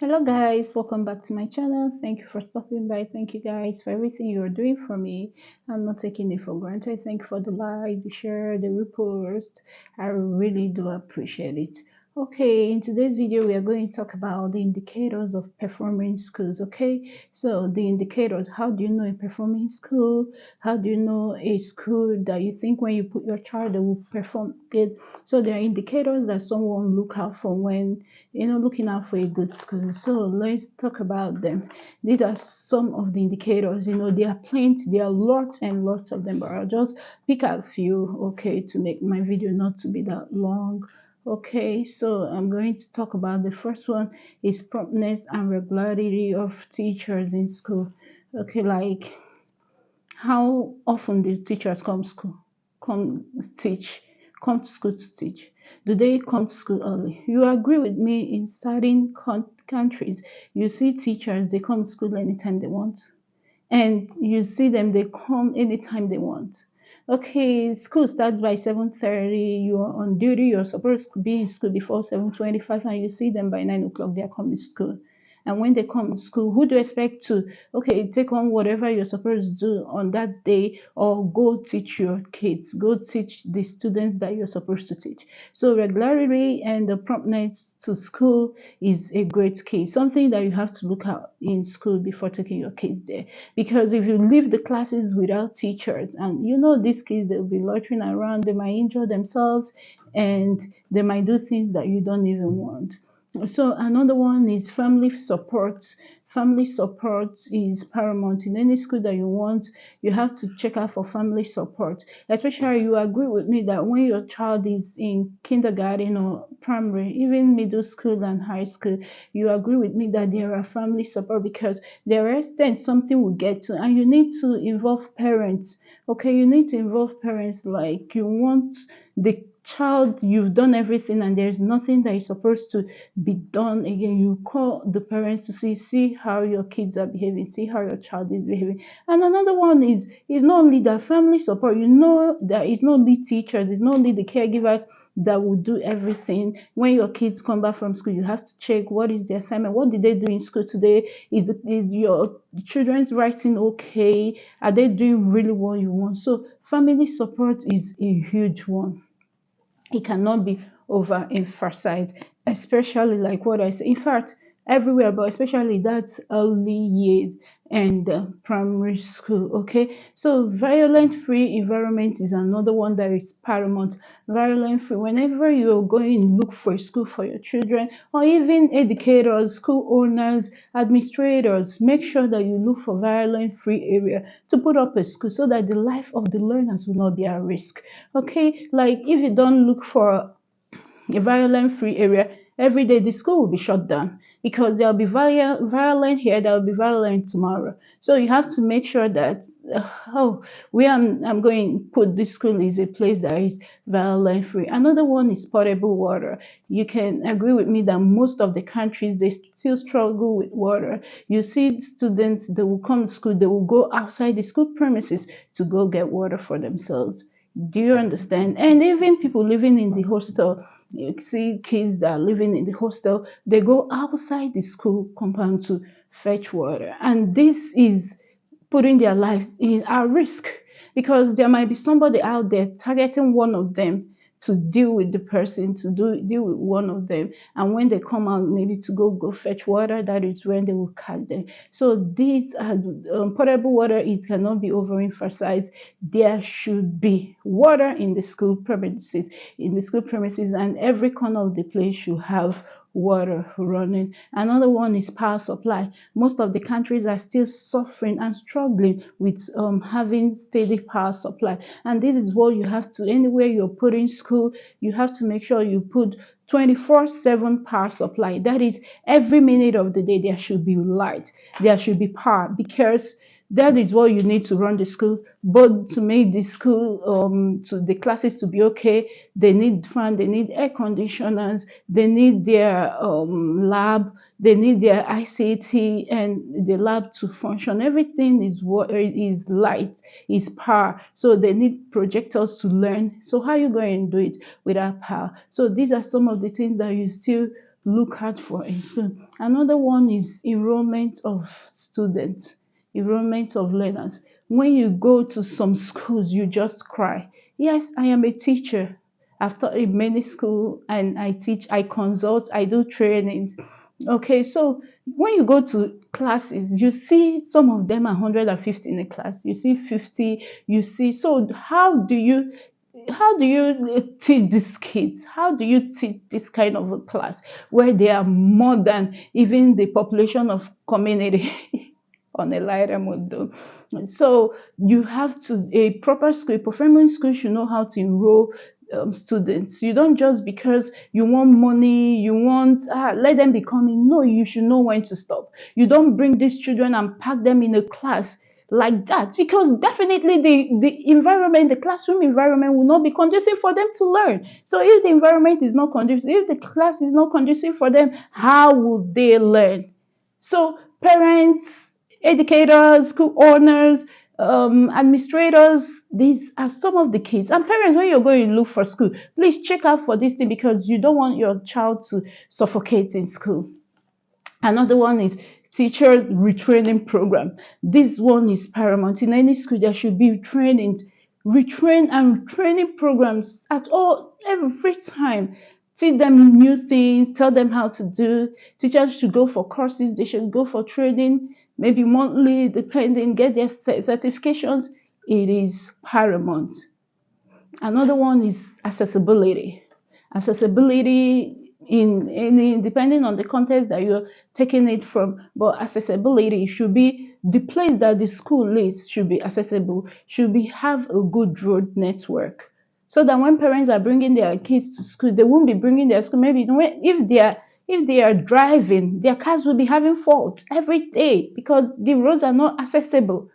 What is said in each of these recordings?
Hello guys, welcome back to my channel. Thank you for stopping by. Thank you guys for everything you're doing for me. I'm not taking it for granted. Thank you for the like, the share, the repost. I really do appreciate it. Okay, in today's video we are going to talk about the indicators of performing schools. Okay, so the indicators, how do you know a performing school? How do you know a school that you think when you put your child they will perform good? So there are indicators that someone look out for when looking out for a good school. So let's talk about them. These are some of the indicators. There are plenty, there are lots and lots of them, but I'll just pick out a few, okay, to make my video not to be that long. Okay, so I'm going to talk about the first one is promptness and regularity of teachers in school. Okay, like how often do teachers come teach, come to school to teach? Do they come to school early? You agree with me in certain countries, you see teachers, they come to school anytime they want. And you see them, they come anytime they want. Okay, school starts by 7:30, you're on duty, you're supposed to be in school before 7:25, and you see them by 9 o'clock, they're coming to school. And when they come to school, who do you expect to, okay, take on whatever you're supposed to do on that day, or go teach your kids, go teach the students that you're supposed to teach? So regularity and the promptness to school is a great key, something that you have to look at in school before taking your kids there. Because if you leave the classes without teachers, and these kids, they'll be loitering around, they might injure themselves, and they might do things that you don't even want. So another one is family support. Family support is paramount in any school that you want. You have to check out for family support. Especially, you agree with me that when your child is in kindergarten or primary, even middle school and high school, you agree with me that there are family support, because there are extent something will get to, and you need to involve parents. Okay, you need to involve parents, like you want the child, you've done everything and there's nothing that is supposed to be done again. You call the parents to see how your kids are behaving, see how your child is behaving. And another one is not only the family support. That it's not only teachers, it's not only the caregivers that will do everything. When your kids come back from school, you have to check what is the assignment, what did they do in school today, is your children's writing okay, are they doing really what you want? So family support is a huge one. It cannot be overemphasized, especially like what I say. In fact, everywhere, but especially that early years and primary school. Okay, so violent-free environment is another one that is paramount. Violent-free. Whenever you're going look for a school for your children, or even educators, school owners, administrators, make sure that you look for violent-free area to put up a school so that the life of the learners will not be at risk. Okay, like if you don't look for a violent free area, every day the school will be shut down, because there'll be violent here, there'll be violent tomorrow. So you have to make sure that oh, where I'm going to put this school is a place that is violent free. Another one is potable water. You can agree with me that most of the countries, they still struggle with water. You see students, they will come to school, they will go outside the school premises to go get water for themselves. Do you understand? And even people living in the hostel, you see kids that are living in the hostel, they go outside the school compound to fetch water. And this is putting their lives in at risk, because there might be somebody out there targeting one of them to deal with the person, to deal with one of them. And when they come out, maybe to go fetch water, that is when they will catch them. So these potable water, it cannot be overemphasized. There should be water in the school premises, and every corner of the place should have water running. Another one is power supply. Most of the countries are still suffering and struggling with having steady power supply. And this is what you have to, anywhere you're putting school, you have to make sure you put 24/7 power supply. That is, every minute of the day there should be light, there should be power, because that is what you need to run the school. But to make the school, to the classes to be okay, they need fan, they need air conditioners, they need their lab, they need their ICT and the lab to function. Everything is what is light, is power. So they need projectors to learn. So how are you going to do it without power? So these are some of the things that you still look out for in school. Another one is enrollment of students, enrollment of learners. When you go to some schools, you just cry. Yes, I am a teacher. I've taught in many schools and I teach, I consult, I do trainings. Okay, so when you go to classes, you see some of them are 150 in a class, you see 50, you see. So how do you teach these kids? How do you teach this kind of a class where they are more than even the population of community on a lighter mood though? So you have to, a proper school, a performing school should know how to enroll students. You don't just because you want money, you want let them be coming. No, you should know when to stop. You don't bring these children and pack them in a class like that, because definitely the environment, the classroom environment will not be conducive for them to learn. So if the environment is not conducive, if the class is not conducive for them, how will they learn? So parents, educators, school owners, administrators, these are some of the kids. And parents, when you're going to look for school, please check out for this thing, because you don't want your child to suffocate in school. Another one is teacher retraining program. This one is paramount. In any school, there should be training, retrain and training programs at all, every time. Teach them new things, tell them how to do. Teachers should go for courses, they should go for training, maybe monthly, depending, get their certifications. It is paramount. Another one is accessibility. Accessibility in any, depending on the context that you're taking it from, but accessibility should be the place that the school is should be accessible, should be have a good road network, so that when parents are bringing their kids to school, they won't be bringing their school. Maybe if they are driving, their cars will be having fault every day because the roads are not accessible.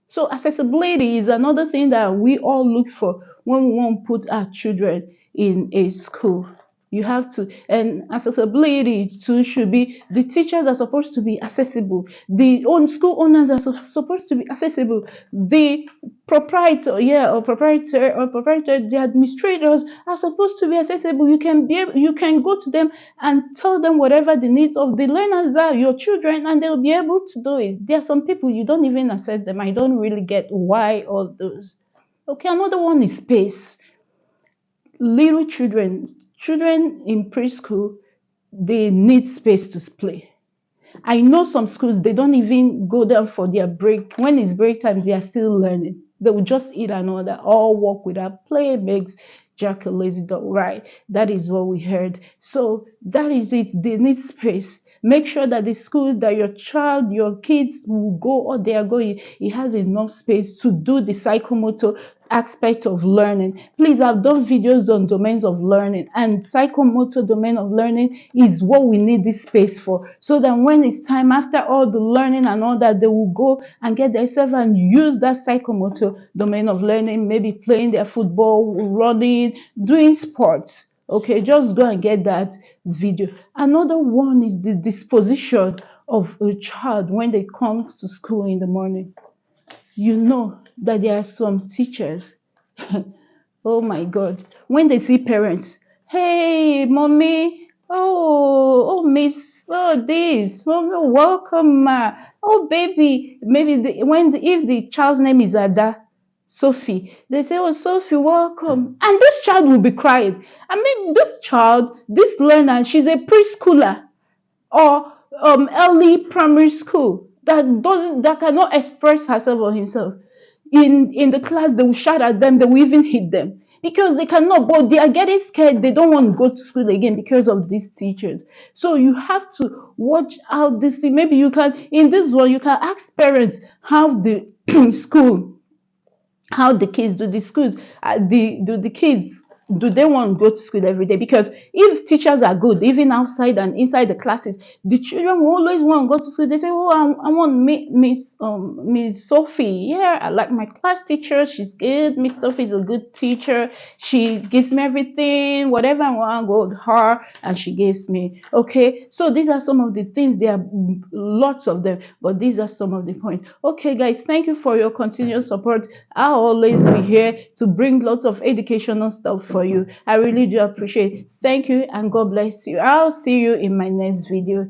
So accessibility is another thing that we all look for when we want to put our children in a school. You have to, and accessibility too should be, the teachers are supposed to be accessible. The own school owners are supposed to be accessible. The proprietor, yeah, or proprietor, the administrators are supposed to be accessible. You can go to them and tell them whatever the needs of the learners are, your children, and they'll be able to do it. There are some people you don't even assess them. I don't really get why all those. Okay, another one is space. Little children in preschool, they need space to play. I know some schools, they don't even go there for their break. When it's break time, they are still learning. They will just eat another. All work without play makes Jack a lazy dog, right? That is what we heard. So that is it. They need space. Make sure that the school that your child, your kids will go or they are going, it has enough space to do the psychomotor aspect of learning. Please, I've done videos on domains of learning, and psychomotor domain of learning is what we need this space for. So that when it's time, after all the learning and all that, they will go and get themselves and use that psychomotor domain of learning, maybe playing their football, running, doing sports. Okay, just go and get that video. Another one is the disposition of a child when they come to school in the morning. You know that there are some teachers, oh my God, when they see parents, hey, mommy, oh, miss, oh, this, mommy, welcome, ma, oh, baby, maybe if the child's name is Ada, Sophie, they say, oh, Sophie, welcome. And this child will be crying. I mean, this child, this learner, she's a preschooler or early primary school that cannot express herself or himself. In the class, they will shout at them, they will even hit them because they cannot, but they are getting scared. They don't want to go to school again because of these teachers. So you have to watch out this thing. Maybe you can, in this one, you can ask parents how the school, how the kids do the schools, the kids, do they want to go to school every day? Because if teachers are good, even outside and inside the classes, the children will always want to go to school. They say, oh, I want Miss Sophie. Yeah, I like my class teacher, she's good. Miss Sophie is a good teacher, she gives me everything, whatever I want, I go with her and she gives me. Okay, so these are some of the things. There are lots of them, but these are some of the points. Okay guys, thank you for your continued support. I'll always be here to bring lots of educational stuff for for you. I really do appreciate. Thank you and God bless you. I'll see you in my next video.